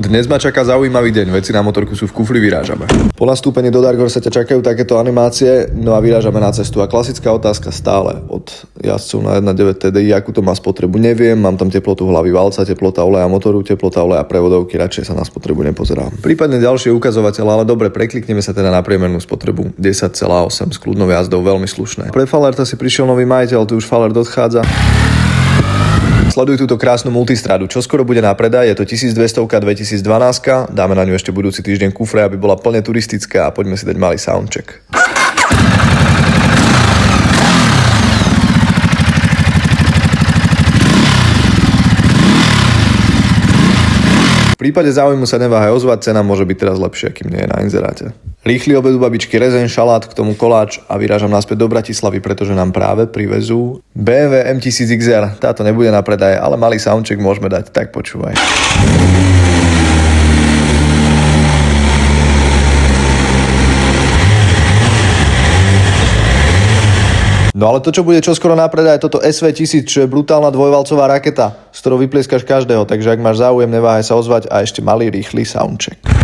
Dnes ma čaká zaujímavý deň, veci na motorku sú v kufri, vyrážame. Po nastúpení do Dark Horse ťa čakajú takéto animácie, no a vyrážame na cestu. A klasická otázka stále od jazdcov na 1.9 TDI, akú to má spotrebu, neviem, mám tam teplotu hlavy valca, teplota oleja motoru, teplota oleja prevodovky, radšej sa na spotrebu nepozerám. Prípadne ďalšie ukazovateľe, ale dobre, preklikneme sa teda na priemernú spotrebu 10,8 s kľudnou jazdou, veľmi slušné. Pre Falerta si prišiel nový majiteľ, tu už Falert odchádza. Sleduj túto krásnu multistradu, čo skoro bude na predaj, je to 1200 2012, dáme na ňu ešte budúci týždeň kufre, aby bola plne turistická a poďme si dať malý soundcheck. V prípade záujmu sa neváhaj ozvať, cena môže byť teraz lepšia, kým nie je na inzeráte. Rýchly obed u babičky, rezeň, šalát, k tomu koláč a vyrážam naspäť do Bratislavy, pretože nám práve privezú BMW M1000XR. Táto nebude na predaj, ale malý soundcheck môžeme dať, tak počúvaj. No ale to, čo bude čoskoro na predaj, je toto SV1000, čo je brutálna dvojvalcová raketa, s ktorou vyplieskaš každého, takže ak máš záujem, neváhaj sa ozvať a ešte malý rýchly soundcheck.